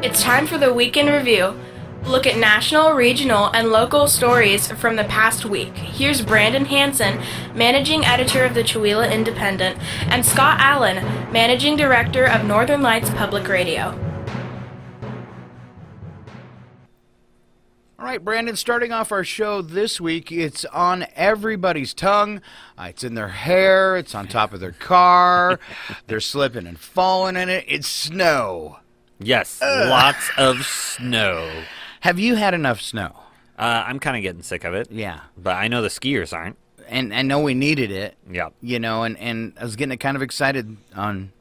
It's time for the Week in Review. Look at national, regional, and local stories from the past week. Here's Brandon Hansen, Managing Editor of the Chewelah Independent, and Scott Allen, Managing Director of Northern Lights Public Radio. All right, Brandon, starting off our show this week, it's on everybody's tongue. It's in their hair. It's on top of their car. They're slipping and falling in it. It's snow. Yes, lots of snow. Have you had enough snow? I'm kind of getting sick of it. Yeah. But I know the skiers aren't. And I know we needed it. Yeah. You know, and I was getting kind of excited on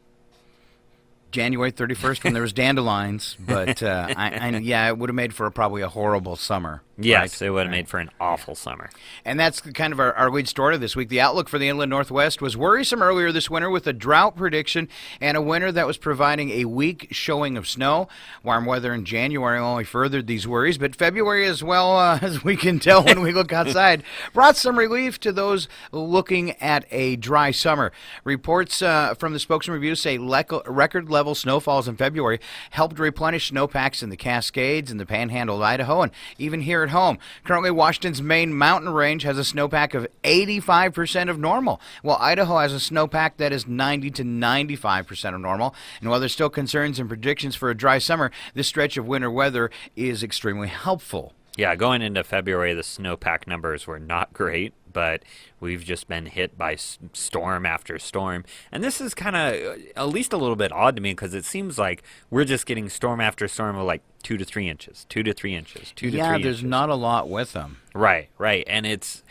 January 31st when there was dandelions, but it would have made for probably a horrible summer. Yes, right? it would have made for an awful summer. And that's kind of our lead story this week. The outlook for the inland Northwest was worrisome earlier this winter with a drought prediction and a winter that was providing a weak showing of snow. Warm weather in January only furthered these worries, but February, as well as we can tell when we look outside, brought some relief to those looking at a dry summer. Reports from the Spokesman Review say record-level snowfalls in February helped replenish snowpacks in the Cascades and the Panhandle of Idaho, and even here at home. Currently, Washington's main mountain range has a snowpack of 85% of normal, while Idaho has a snowpack that is 90 to 95% of normal. And while there's still concerns and predictions for a dry summer, this stretch of winter weather is extremely helpful. Yeah, going into February, the snowpack numbers were not great, but we've just been hit by storm after storm. And this is kind of at least a little bit odd to me because it seems like we're just getting storm after storm of like 2 to 3 inches, 2 to 3 inches, 2 to 3 inches. Yeah, there's not a lot with them. Right. And it's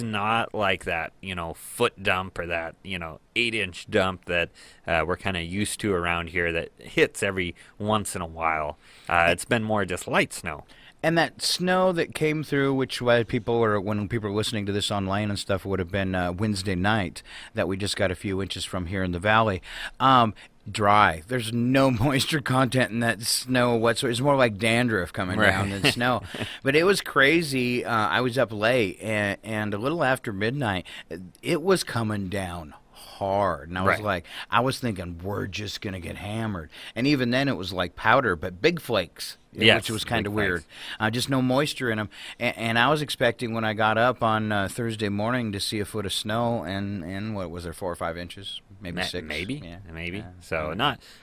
not like that, foot dump or that, 8-inch dump that we're kind of used to around here that hits every once in a while. It's been more just light snow. And that snow that came through, which when people were listening to this online and stuff, would have been Wednesday night, that we just got a few inches from here in the valley. Dry. There's no moisture content in that snow whatsoever. It's more like dandruff coming down than snow. But it was crazy. I was up late, and a little after midnight, it was coming down hard. And I was thinking, we're just going to get hammered. And even then, it was like powder, but big flakes. Yes, which was kind of weird. Just no moisture in them. And I was expecting when I got up on Thursday morning to see a foot of snow, and what was there, 4 or 5 inches? Maybe 6? Maybe. Yeah. Maybe. So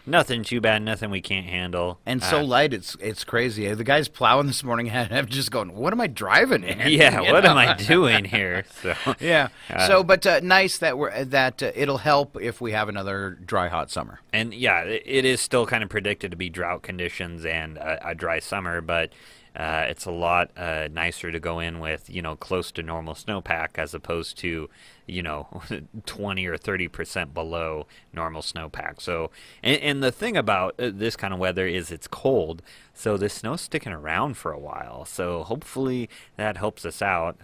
nothing too bad, nothing we can't handle. And so light, it's crazy. The guys plowing this morning had just going, what am I driving in? Yeah, what am I doing here? So yeah. But nice that it'll help if we have another dry, hot summer. And yeah, it is still kind of predicted to be drought conditions and a dry summer, but it's a lot nicer to go in with, close to normal snowpack as opposed to, 20 or 30% below normal snowpack. So, and the thing about this kind of weather is it's cold, so the snow's sticking around for a while. So hopefully that helps us out.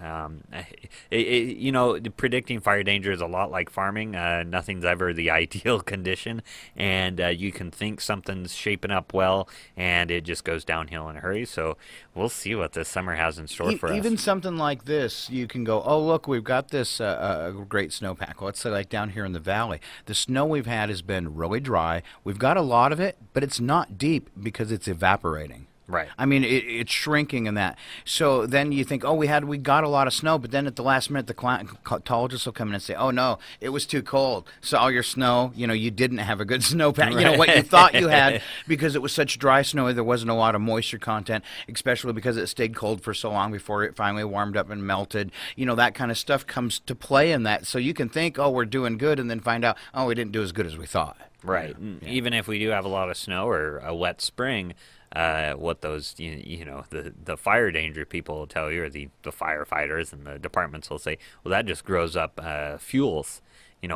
Predicting fire danger is a lot like farming. Nothing's ever the ideal condition, and you can think something's shaping up well, and it just goes downhill in a hurry. So we'll see what this summer has in store for us. Even something like this, you can go, oh, look, we've got this great snowpack. Let's say like down here in the valley. The snow we've had has been really dry. We've got a lot of it, but it's not deep because it's evaporating. Right. I mean, it's shrinking in that. So then you think, we got a lot of snow, but then at the last minute, the climatologist will come in and say, oh, no, it was too cold. So all your snow, you didn't have a good snowpack. Right. What you thought you had because it was such dry snow, there wasn't a lot of moisture content, especially because it stayed cold for so long before it finally warmed up and melted. That kind of stuff comes to play in that. So you can think, we're doing good, and then find out, we didn't do as good as we thought. Right. Yeah. Even if we do have a lot of snow or a wet spring, what those, the fire danger people will tell you, or the firefighters and the departments will say, well, that just grows up fuels,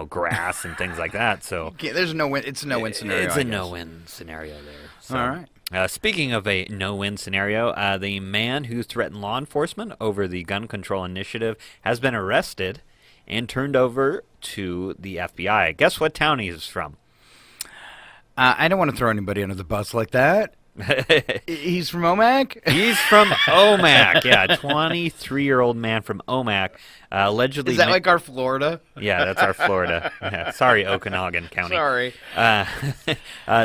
grass and things like that. So there's no win. It's a no-win scenario. It's a no-win scenario there. So, all right. Speaking of a no-win scenario, the man who threatened law enforcement over the gun control initiative has been arrested and turned over to the FBI. Guess what town he's from? I don't want to throw anybody under the bus like that. He's from Omak? He's from Omak. Yeah, 23-year-old man from Omak. Allegedly. Is that like our Florida? Yeah, that's our Florida. Yeah, sorry, Okanagan County. Sorry.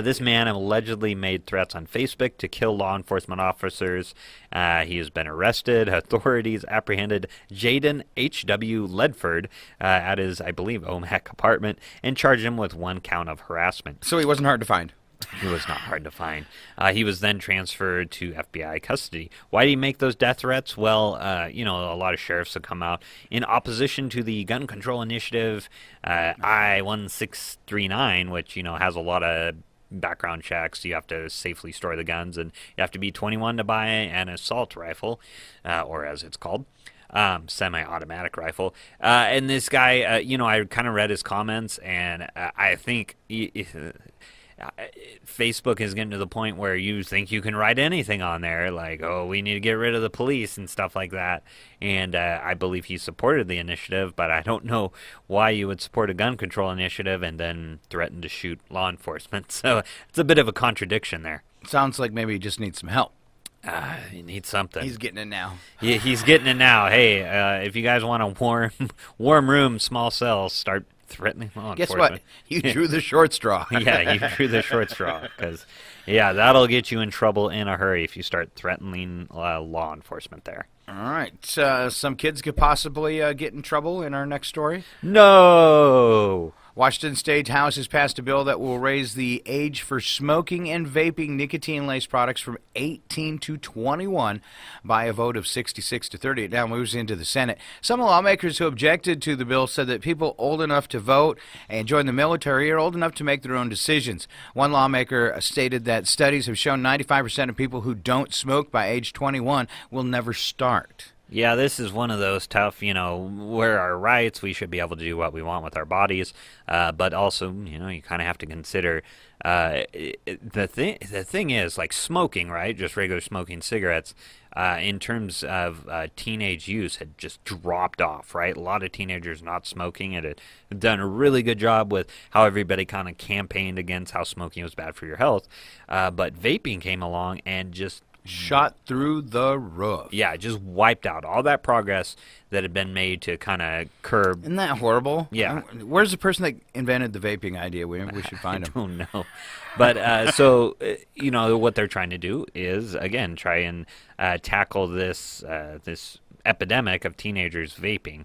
This man allegedly made threats on Facebook to kill law enforcement officers. He has been arrested. Authorities apprehended Jaden H.W. Ledford at his, I believe, Omak apartment and charged him with 1 count of harassment. So he wasn't hard to find. He was not hard to find. He was then transferred to FBI custody. Why did he make those death threats? Well, a lot of sheriffs have come out in opposition to the gun control initiative, I-1639, which, has a lot of background checks. You have to safely store the guns, and you have to be 21 to buy an assault rifle, or as it's called. Semi-automatic rifle. And this guy, I kind of read his comments, and I think Facebook is getting to the point where you think you can write anything on there, like, oh, we need to get rid of the police and stuff like that. And I believe he supported the initiative, but I don't know why you would support a gun control initiative and then threaten to shoot law enforcement. So it's a bit of a contradiction there. Sounds like maybe he just needs some help. He needs something. He's getting it now. He's getting it now. Hey, if you guys want a warm room, small cells, start threatening law Guess enforcement. what? You drew the short straw. Yeah, you drew the short straw. Because, that'll get you in trouble in a hurry if you start threatening law enforcement there. All right. Some kids could possibly get in trouble in our next story. No! Washington State House has passed a bill that will raise the age for smoking and vaping nicotine-laced products from 18 to 21 by a vote of 66 to 30. It now moves into the Senate. Some lawmakers who objected to the bill said that people old enough to vote and join the military are old enough to make their own decisions. One lawmaker stated that studies have shown 95% of people who don't smoke by age 21 will never start. Yeah, this is one of those tough, where our rights, we should be able to do what we want with our bodies, but also, you kind of have to consider the thing is, like smoking, right, just regular smoking cigarettes, in terms of teenage use had just dropped off, right? A lot of teenagers not smoking. It had done a really good job with how everybody kind of campaigned against how smoking was bad for your health, but vaping came along and just shot through the roof. Yeah, just wiped out all that progress that had been made to kind of curb. Isn't that horrible? Yeah. Where's the person that invented the vaping idea? We should find him. I don't know. But so, what they're trying to do is, again, try and tackle this epidemic of teenagers vaping,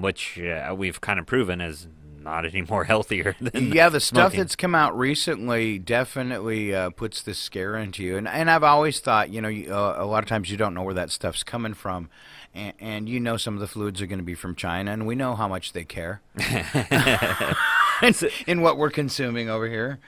which we've kind of proven is not any more healthier than the stuff smoking. That's come out recently definitely puts this scare into you. And I've always thought, a lot of times you don't know where that stuff's coming from. And some of the fluids are going to be from China, and we know how much they care in what we're consuming over here,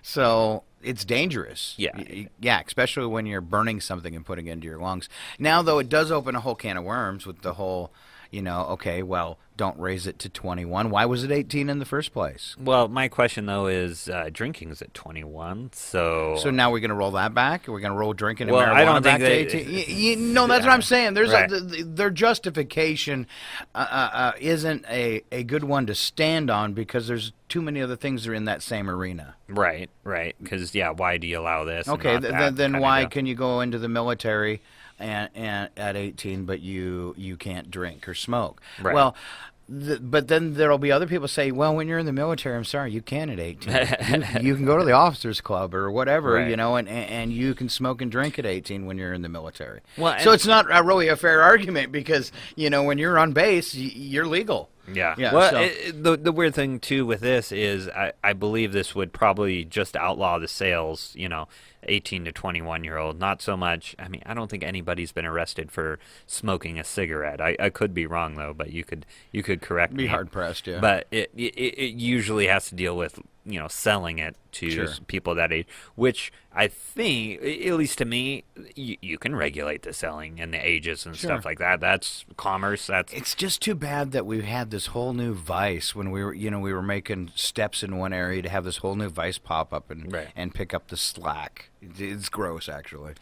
So it's dangerous. Yeah. Yeah, especially when you're burning something and putting it into your lungs. Now, though, it does open a whole can of worms with the whole, okay, well, don't raise it to 21. Why was it 18 in the first place? Well, my question, though, is drinking is at 21, so... So now we're going to roll that back? Are we going to roll drinking and well, marijuana I don't back think to 18? No, that's what I'm saying. There's right. Their justification isn't a good one to stand on because there's too many other things that are in that same arena. Right. Because, why do you allow this? Okay, and not that then kind why of can you go into the military and at 18, but you can't drink or smoke? Right. Well, but then there'll be other people say, well, when you're in the military, I'm sorry, you can at 18. you can go to the officers club or whatever, right. And you can smoke and drink at 18 when you're in the military. Well, so it's not really a fair argument because, when you're on base, you're legal. Yeah. Well, the weird thing, too, with this is I believe this would probably just outlaw the sales, 18 to 21-year-old. Not so much. I mean, I don't think anybody's been arrested for smoking a cigarette. I could be wrong, though, but you could correct me. Be hard-pressed, yeah. But it usually has to deal with, selling it to people that age, which I think, at least to me, you can regulate the selling and the ages and stuff like that. That's commerce. It's just too bad that we had this whole new vice when we were making steps in one area to have this whole new vice pop up and pick up the slack. It's gross, actually.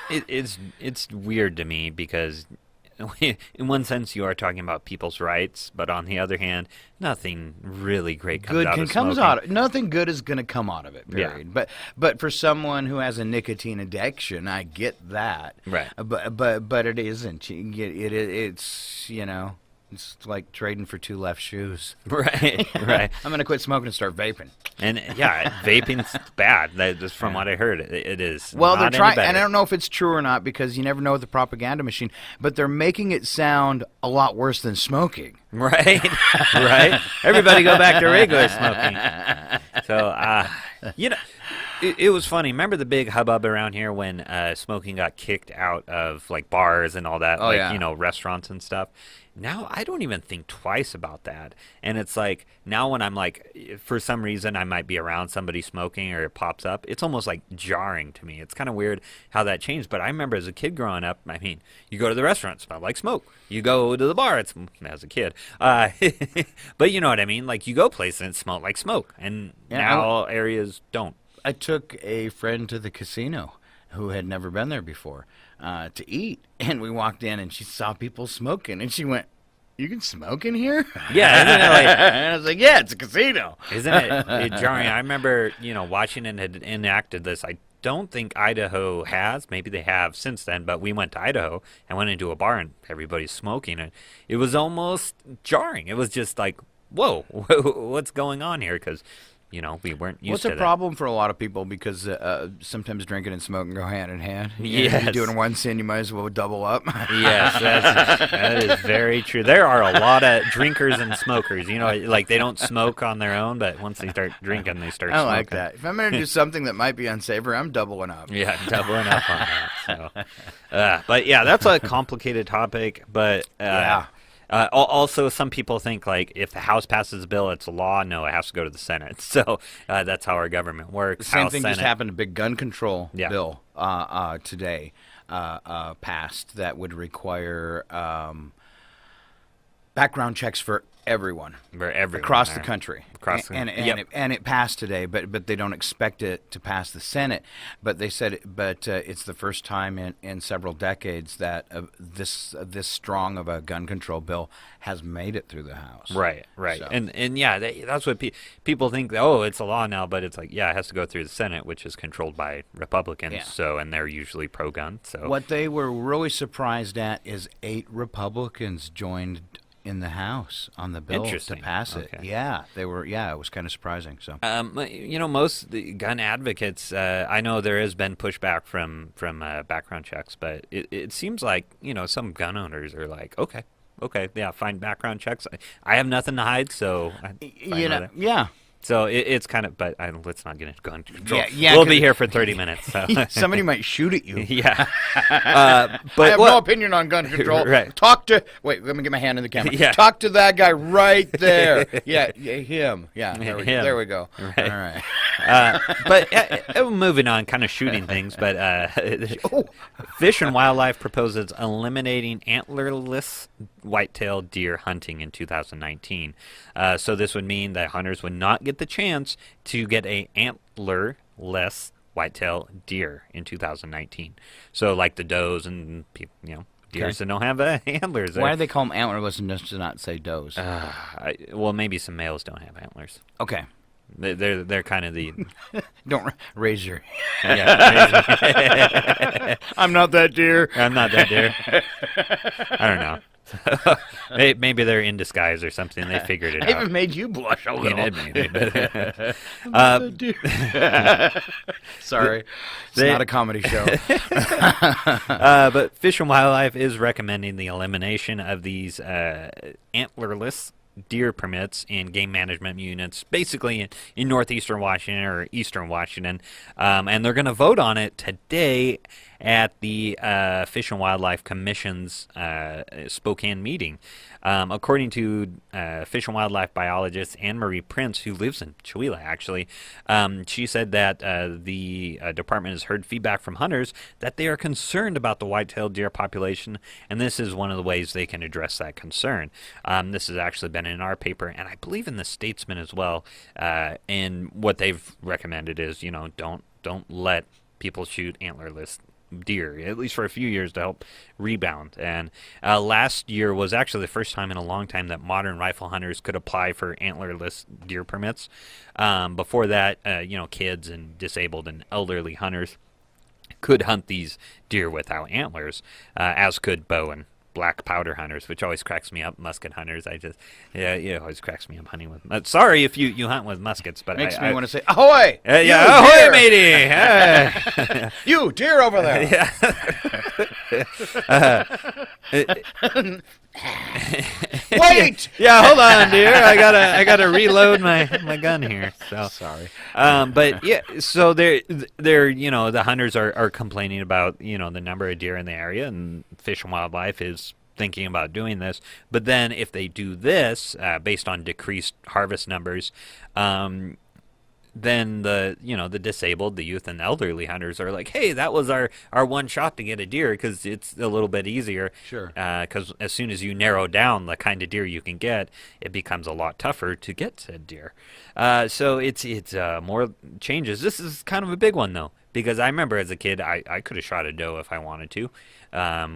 It's weird to me because in one sense, you are talking about people's rights, but on the other hand, nothing really great comes out of smoking. Nothing good is going to come out of it. Period. Yeah. But for someone who has a nicotine addiction, I get that. Right. But it isn't. It's it's like trading for two left shoes. Right. Right. I'm going to quit smoking and start vaping. And yeah, vaping's bad. That's from what I heard. It is. Well, not they're any trying, better. and I don't know if it's true or not because you never know with the propaganda machine. But they're making it sound a lot worse than smoking. Right, right. Everybody go back to regular smoking. So, it was funny. Remember the big hubbub around here when smoking got kicked out of like bars and all that, restaurants and stuff. Now I don't even think twice about that. And it's like now when I'm like, for some reason I might be around somebody smoking or it pops up, it's almost like jarring to me. It's kind of weird how that changed. But I remember as a kid growing up, I mean, you go to the restaurant, it smelled like smoke. You go to the bar, it's as a kid. But you know what I mean? Like you go places and it smelled like smoke. And now areas don't. I took a friend to the casino who had never been there before to eat, and we walked in, and she saw people smoking, and she went, "You can smoke in here?" Yeah, isn't it like? And I was like, "Yeah, it's a casino." Isn't it jarring? I remember, watching and had enacted this. I don't think Idaho has. Maybe they have since then, but we went to Idaho and went into a bar, and everybody's smoking, and it was almost jarring. It was just like, whoa, what's going on here? Because we weren't used to that. What's a problem for a lot of people because sometimes drinking and smoking go hand in hand. Yes. If you're doing one sin, you might as well double up. Yes, that is very true. There are a lot of drinkers and smokers. Like they don't smoke on their own, but once they start drinking, they start smoking. I like that. If I'm going to do something that might be unsavory, I'm doubling up. Yeah, doubling up on that. So, but yeah, that's a complicated topic. But yeah. Also, some people think like if the House passes a bill, it's a law. No, it has to go to the Senate. So that's how our government works. The same House, thing Senate. just happened. A big gun control Yeah. bill today passed that would require background checks for everyone. Across the country. And it passed today, but they don't expect it to pass the Senate. But they said, it's the first time in several decades that this strong of a gun control bill has made it through the House. Right. So. And yeah, that's what people think. Oh, it's a law now, but it's like, yeah, it has to go through the Senate, which is controlled by Republicans. Yeah. So, and they're usually pro-gun. So What they were really surprised at is 8 Republicans joined in the House on the bill to pass it. Okay. Yeah, they were. Yeah, it was kind of surprising. So, most the gun advocates, I know there has been pushback from background checks, but it seems like some gun owners are like, okay, yeah, fine, background checks. I have nothing to hide, so yeah. So it's kind of, but let's not get into gun control. Yeah, we'll be here for 30 minutes. So. Somebody might shoot at you. Yeah. But I have no opinion on gun control. Right. Wait, let me get my hand in the camera. Yeah. Talk to that guy right there. Yeah, him. Yeah, there we go. Right. All right. But moving on, kind of shooting things, but Fish and Wildlife proposes eliminating antlerless white-tailed deer hunting in 2019. So this would mean that hunters would not get the chance to get a antlerless white-tailed deer in 2019. So like the does and deers that don't have antlers. Why do they call them antlerless and just not say does? Well, maybe some males don't have antlers. Okay. They're kind of the Don't raise your. Yeah. I'm not that deer. I'm not that deer. I don't know. Maybe they're in disguise or something. They figured it out. I even made you blush a little. It made me, Sorry, it's not a comedy show. But Fish and Wildlife is recommending the elimination of these antlerless deer permits in game management units, basically in northeastern Washington or eastern Washington, and they're going to vote on it today at the Fish and Wildlife Commission's Spokane meeting. According to Fish and Wildlife biologist Anne-Marie Prince, who lives in Chewelah, actually, she said that the department has heard feedback from hunters that they are concerned about the white-tailed deer population, and this is one of the ways they can address that concern. This has actually been in our paper, and I believe in the Statesman as well, and what they've recommended is, don't let people shoot antlerless deer, at least for a few years, to help rebound. And last year was actually the first time in a long time that modern rifle hunters could apply for antlerless deer permits. Before that, kids and disabled and elderly hunters could hunt these deer without antlers, as could bow and black powder hunters, which always cracks me up. Musket hunters, it always cracks me up hunting with. Sorry if you hunt with muskets, but makes me want to say ahoy! Ahoy, matey! You deer over there! Wait! Yeah, hold on, dear. I gotta reload my gun here. So sorry. But yeah, so they're the hunters are complaining about the number of deer in the area, and Fish and Wildlife is thinking about doing this. But then if they do this based on decreased harvest numbers, then the disabled, the youth, and the elderly hunters are like, hey, that was our one shot to get a deer, because it's a little bit easier. Sure. Because as soon as you narrow down the kind of deer you can get, it becomes a lot tougher to get said deer. So it's more changes. This is kind of a big one, though, because I remember as a kid, I could have shot a doe if I wanted to,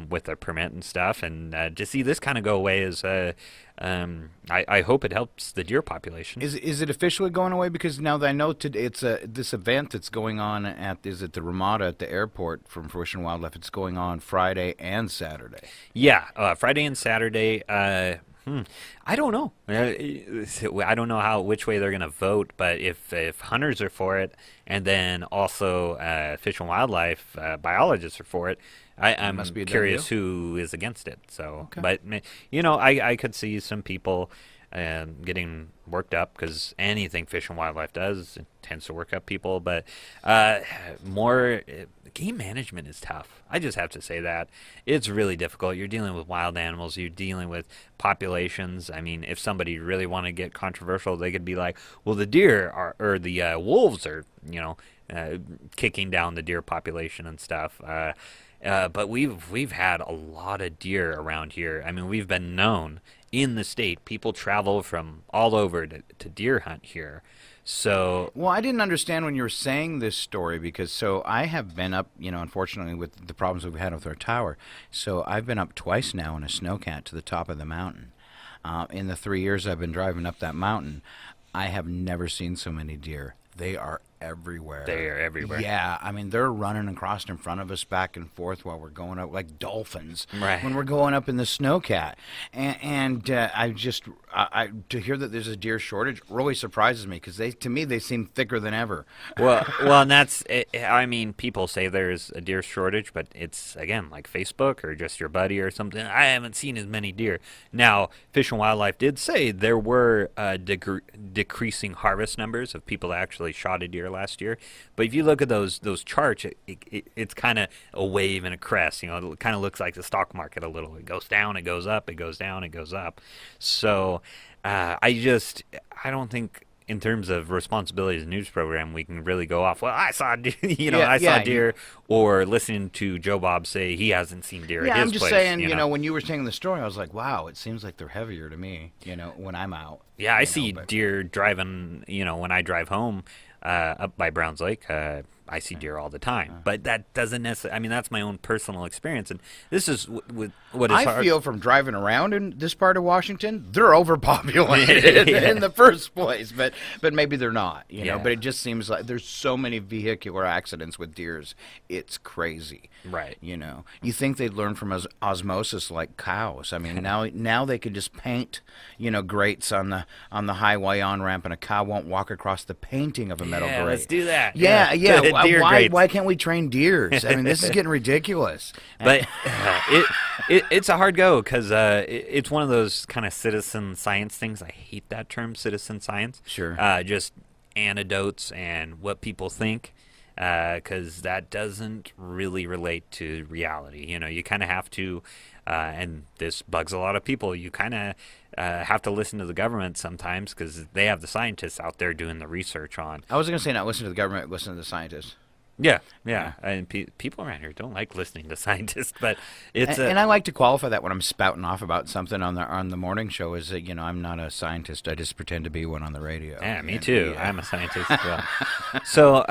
with a permit and stuff. And to see this kind of go away is, I hope it helps the deer population. Is it officially going away? Because now that I know today, it's this event that's going on is it the Ramada at the airport from Fish and Wildlife? It's going on Friday and Saturday. Yeah, Friday and Saturday. I don't know. I don't know which way they're going to vote, but if hunters are for it, and then also Fish and Wildlife biologists are for it, I'm must be a done curious deal. who is against it. So, Okay. But I could see some people getting worked up, because anything Fish and Wildlife does, it tends to work up people. But more game management is tough. I just have to say that it's really difficult. You're dealing with wild animals. You're dealing with populations. I mean, if somebody really want to get controversial, they could be like, well, the deer or the wolves are kicking down the deer population and stuff. But we've had a lot of deer around here. I mean, we've been known in the state. People travel from all over to deer hunt here. So, well, I didn't understand when you were saying this story, because I have been up, unfortunately with the problems we've had with our tower. So I've been up twice now in a snowcat to the top of the mountain. In the 3 years I've been driving up that mountain, I have never seen so many deer. They are everywhere. they are everywhere. Yeah, I mean, they're running across in front of us back and forth while we're going up like dolphins. Right. When we're going up in the snowcat. And to hear that there's a deer shortage really surprises me, because to me they seem thicker than ever. Well, and that's, I mean, people say there's a deer shortage, but it's, again, like Facebook or just your buddy or something. I haven't seen as many deer. Now, Fish and Wildlife did say there were decreasing harvest numbers of people that actually shot a deer last year. But if you look at those charts, it's kind of a wave and a crest. It kind of looks like the stock market a little. It goes down, it goes up, it goes down, it goes up. So I don't think, in terms of responsibility as a news program, we can really go off, well, I saw deer, I saw deer, or listening to Joe Bob say he hasn't seen deer at his place. I'm just saying, when you were saying the story, I was like, wow, it seems like they're heavier to me, when I'm out. Yeah, I see deer driving, when I drive home up by Browns Lake. I see deer all the time, but that doesn't necessarily. I mean, that's my own personal experience, and this is what is hard. I feel from driving around in this part of Washington, they're overpopulated in the first place, but maybe they're not, But it just seems like there's so many vehicular accidents with deers. It's crazy, right? You think they'd learn from osmosis like cows. I mean, now they can just paint, grates on the highway on ramp, and a cow won't walk across the painting of a metal grate. Let's do that. Yeah. Why can't we train deers? I mean, this is getting ridiculous. But it's a hard go, because it's one of those kind of citizen science things. I hate that term, citizen science. Sure. Just anecdotes and what people think, because that doesn't really relate to reality. You kind of have to, and this bugs a lot of people, you kind of have to listen to the government sometimes, because they have the scientists out there doing the research on. I was going to say not listen to the government, listen to the scientists. Yeah. And people around here don't like listening to scientists, but it's and I like to qualify that when I'm spouting off about something on the morning show, is that I'm not a scientist. I just pretend to be one on the radio. Yeah, me too. I'm a scientist as well. So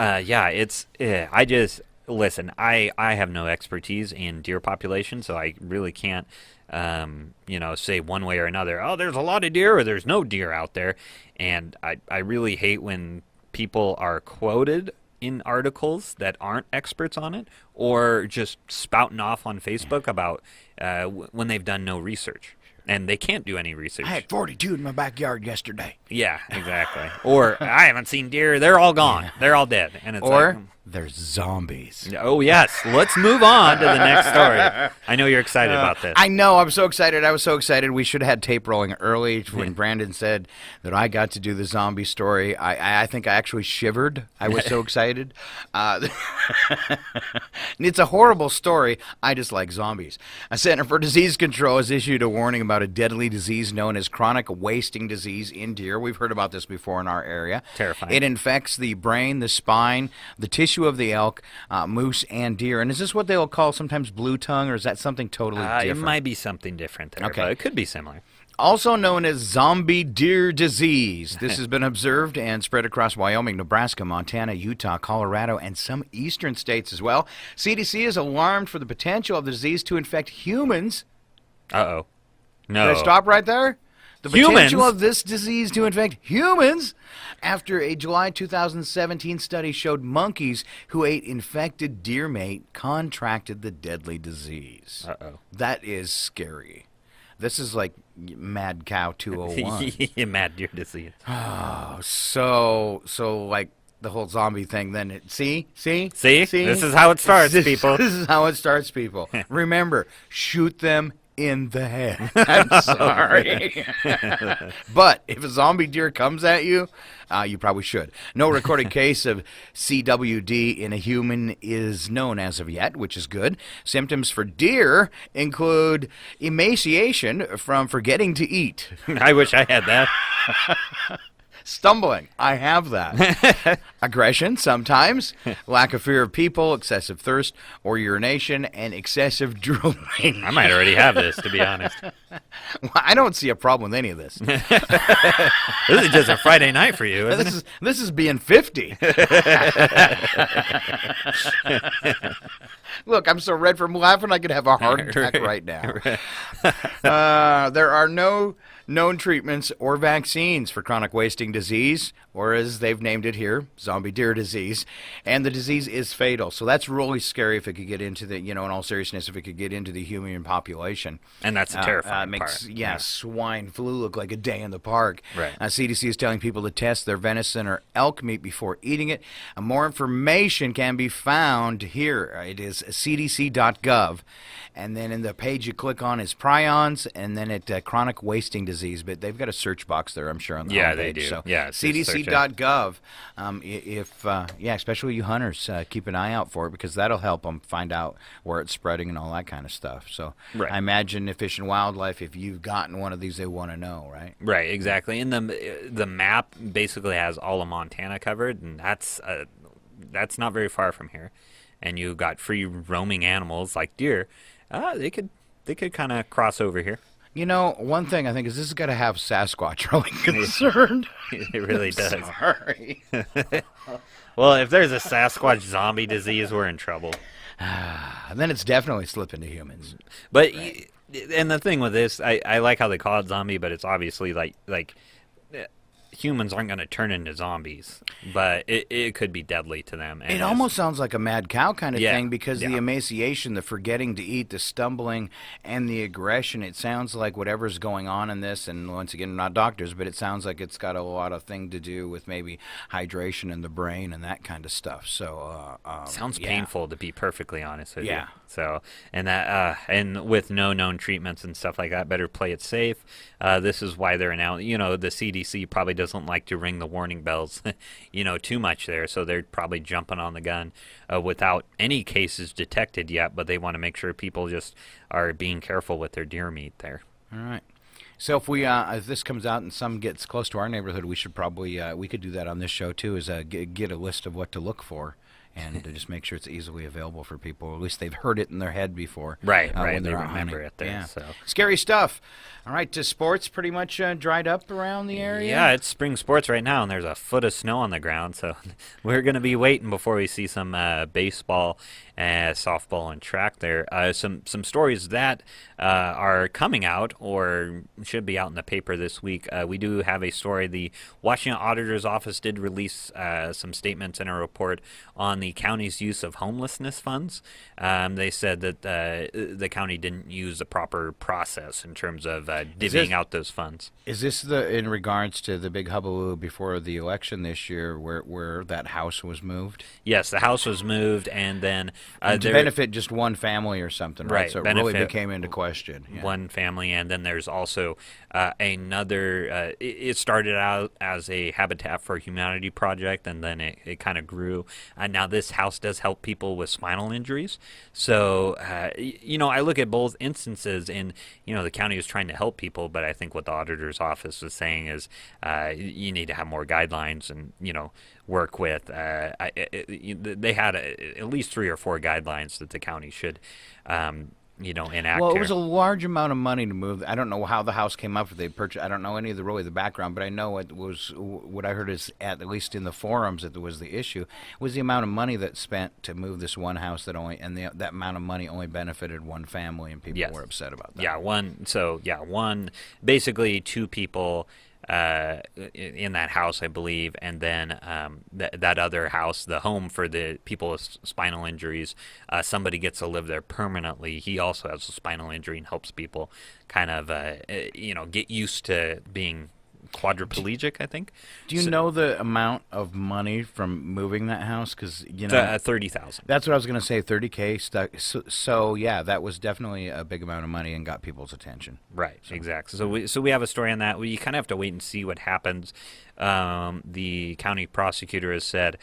listen, I have no expertise in deer population, so I really can't, say one way or another. Oh, there's a lot of deer or there's no deer out there. And I really hate when people are quoted in articles that aren't experts on it, or just spouting off on Facebook about when they've done no research. And they can't do any research. I had 42 in my backyard yesterday. Yeah, exactly. Or I haven't seen deer. They're all gone. Yeah. They're all dead. And it's there's zombies. Oh, yes. Let's move on to the next story. I know you're excited about this. I know. I'm so excited. I was so excited. We should have had tape rolling early when Brandon said that I got to do the zombie story. I think I actually shivered. I was so excited. It's a horrible story. I just like zombies. A Center for Disease Control has issued a warning about a deadly disease known as chronic wasting disease in deer. We've heard about this before in our area. Terrifying. It infects the brain, the spine, the tissue of the elk, moose, and deer. And is this what they'll call sometimes blue tongue, or is that something totally different? It might be something different there, but it could be similar. Also known as zombie deer disease. This has been observed and spread across Wyoming, Nebraska, Montana, Utah, Colorado, and some eastern states as well. CDC is alarmed for the potential of the disease to infect humans. Uh-oh. No. Did I stop right there? The potential of this disease to infect humans after a July 2017 study showed monkeys who ate infected deer meat contracted the deadly disease. Uh-oh. That is scary. This is like Mad Cow 201. Mad deer disease. Oh, so like the whole zombie thing then. See? This is how it starts, people. This is how it starts, people. Remember, shoot them in the head. I'm sorry. But if a zombie deer comes at you, you probably should. No recorded case of CWD in a human is known as of yet, which is good. Symptoms for deer include emaciation from forgetting to eat. I wish I had that. Stumbling. I have that. Aggression, sometimes. Lack of fear of people, excessive thirst or urination, and excessive drooling. I might already have this, to be honest. Well, I don't see a problem with any of this. This is just a Friday night for you, isn't it? This is being 50. Look, I'm so red from laughing I could have a heart attack right now. There are no known treatments or vaccines for chronic wasting disease, or as they've named it here, zombie deer disease, and the disease is fatal. So that's really scary if it could get into the, in all seriousness, if it could get into the human population. And that's a terrifying makes, part. Yeah, swine flu look like a day in the park. Right. CDC is telling people to test their venison or elk meat before eating it. More information can be found here. It is cdc.gov. And then in the page you click on is prions, and then it chronic wasting disease. But they've got a search box there, I'm sure, on the homepage. Yeah, they do. So yeah, cdc.gov. Especially you hunters, keep an eye out for it, because that'll help them find out where it's spreading and all that kind of stuff. So right. I imagine if Fish and Wildlife, if you've gotten one of these, they want to know, right? Right, exactly. And the map basically has all of Montana covered, and that's not very far from here. And you got free roaming animals like deer. They could kind of cross over here. One thing I think is this has got to have Sasquatch really concerned. It really does. Sorry. Well, if there's a Sasquatch zombie disease, we're in trouble. Then it's definitely slipping to humans. But and the thing with this, I like how they call it zombie, but it's obviously like humans aren't going to turn into zombies, but it could be deadly to them. And it almost sounds like a mad cow kind of thing, because yeah. the emaciation, the forgetting to eat, the stumbling, and the aggression, it sounds like whatever's going on in this, and once again, we're not doctors, but it sounds like it's got a lot of thing to do with maybe hydration in the brain and that kind of stuff. So sounds painful, to be perfectly honest with you. Yeah. So, and that and with no known treatments and stuff like that, better play it safe. This is why they're announcing. The CDC probably doesn't like to ring the warning bells, too much there. So they're probably jumping on the gun without any cases detected yet. But they want to make sure people just are being careful with their deer meat there. All right. So if this comes out and some gets close to our neighborhood, we should probably we could do that on this show too. Is get a list of what to look for and to just make sure it's easily available for people. Or at least they've heard it in their head before. Right. When They they're out remember hunting. it there. Yeah. So. Scary stuff. All right, sports pretty much dried up around the area? Yeah, it's spring sports right now, and there's a foot of snow on the ground, so we're going to be waiting before we see some baseball, softball, and track there. Some stories that are coming out or should be out in the paper this week. We do have a story. The Washington Auditor's Office did release some statements in a report on the county's use of homelessness funds. They said that the county didn't use the proper process in terms of divvying out those funds. Is this in regards to the big hullabaloo before the election this year where that house was moved? Yes, the house was moved, and then to benefit just one family or something, right? So it really became into question. Yeah. One family, and then there's also another. It started out as a Habitat for Humanity project, and then it kind of grew. Now this house does help people with spinal injuries. So I look at both instances, and the county is trying to help people, but I think what the auditor's office was saying is you need to have more guidelines and work with. They had at least 3 or 4 guidelines that the county should enact. Well, it was a large amount of money to move. I don't know how the house came up. If they purchased, I don't know any of the background, but I know it was what I heard is at least in the forums that was the issue was the amount of money that's spent to move this one house that that amount of money only benefited one family, and people were upset about that. One basically 2 people in that house, I believe, and then that other house, the home for the people with spinal injuries, somebody gets to live there permanently. He also has a spinal injury and helps people kind of get used to being quadriplegic, I think. Do you know the amount of money from moving that house? Because $30,000. That's what I was going to say. $30K stuck. So yeah, that was definitely a big amount of money and got people's attention. Right. Exactly. So we have a story on that. We kind of have to wait and see what happens. The county prosecutor has said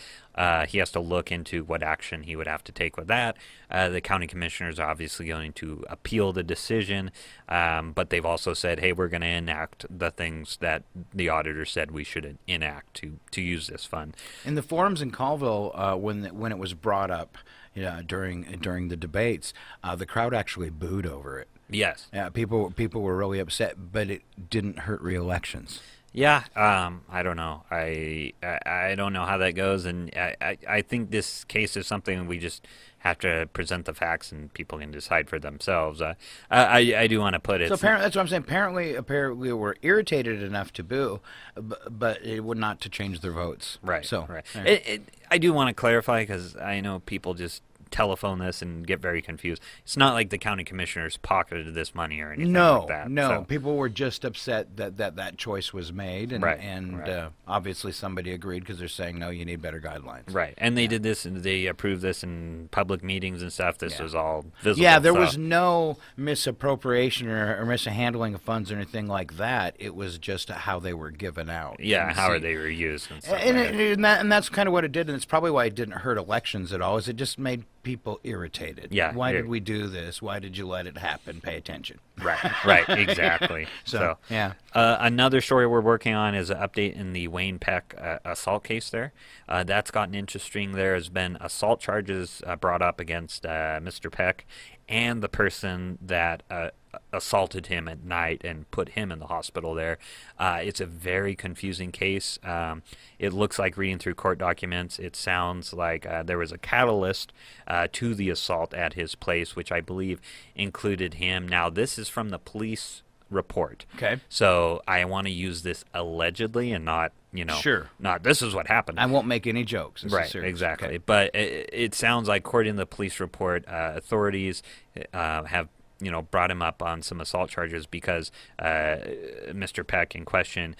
he has to look into what action he would have to take with that. The county commissioners are obviously going to appeal the decision, but they've also said, hey, we're going to enact the things that the auditor said we should enact to use this fund. In the forums in Colville, when it was brought up during the debates, the crowd actually booed over it. Yes. People were really upset, but it didn't hurt re-elections. Yeah, I don't know. I don't know how that goes, and I think this case is something we just have to present the facts and people can decide for themselves. I do want to put it. So apparently, that's what I'm saying. Apparently, we're irritated enough to boo, but it would not to change their votes. Right. So right. Yeah. I do want to clarify because I know people just telephone this and get very confused. It's not like the county commissioners pocketed this money or anything like that. No. So. People were just upset that choice was made, and, Right. Obviously somebody agreed because they're saying, no, you need better guidelines. Right, and they did this, and they approved this in public meetings and stuff. This was all visible. Yeah, there was no misappropriation or mishandling of funds or anything like that. It was just how they were given out. Yeah, how are they were used and stuff. And that's kind of what it did, and it's probably why it didn't hurt elections at all, is it just made people irritated. Yeah. Why did we do this? Why did you let it happen? Pay attention. Right, exactly. So yeah. Another story we're working on is an update in the Wayne Peck assault case there. That's gotten interesting. There has been assault charges brought up against Mr. Peck and the person that assaulted him at night and put him in the hospital there. It's a very confusing case. It looks like, reading through court documents, it sounds like there was a catalyst to the assault at his place, which I believe included him. Now, this is from the police report. Okay. So I want to use this allegedly and not, Sure. not this is what happened. I won't make any jokes. This is Right, serious. exactly. Okay. But it sounds like, according to the police report, authorities have brought him up on some assault charges because Mr. Peck in question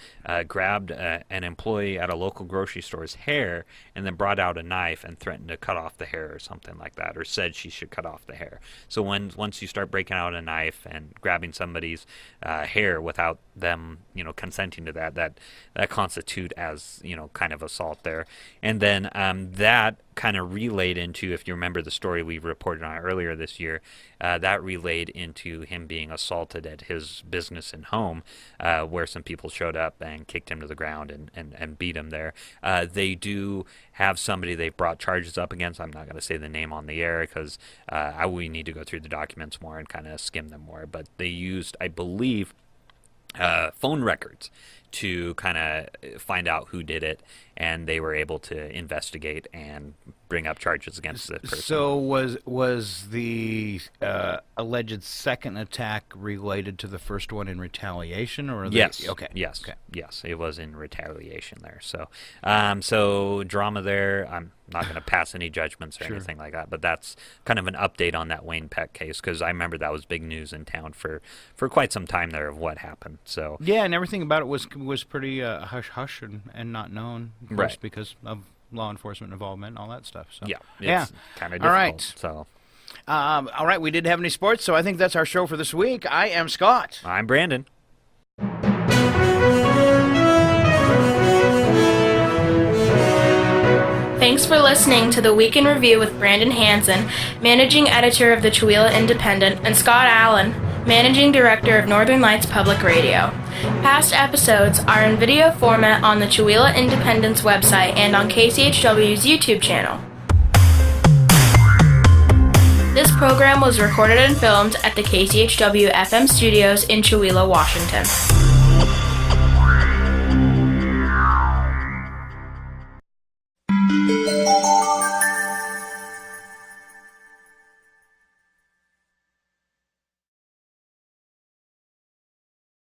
grabbed an employee at a local grocery store's hair and then brought out a knife and threatened to cut off the hair or something like that, or said she should cut off the hair. So once you start breaking out a knife and grabbing somebody's hair without them, consenting to that constitute as, kind of assault there. And then that kind of relayed into, if you remember the story we reported on earlier this year, that relayed into him being assaulted at his business and home, where some people showed up and kicked him to the ground and beat him there. They do have somebody they've brought charges up against. I'm not going to say the name on the air because we need to go through the documents more and kind of skim them more. But they used, I believe, phone records to kind of find out who did it, and they were able to investigate and bring up charges against the person. So was the alleged second attack related to the first one in retaliation, or yes? Okay. Yes. Okay. Yes, it was in retaliation there. So, so drama there. I'm not going to pass any judgments or anything like that, but that's kind of an update on that Wayne Peck case, because I remember that was big news in town for quite some time there of what happened. So yeah, and everything about it was pretty hush hush and not known, of course, right, because of law enforcement involvement and all that stuff. So yeah, it's kind of difficult. All right. So all right, we didn't have any sports, so I think that's our show for this week. I am Scott. I'm Brandon. Thanks for listening to the Week in Review with Brandon Hansen, Managing Editor of the Chewelah Independent, and Scott Allen, Managing Director of Northern Lights Public Radio. Past episodes are in video format on the Chewelah Independent's website and on KCHW's YouTube channel. This program was recorded and filmed at the KCHW FM studios in Chewelah, Washington.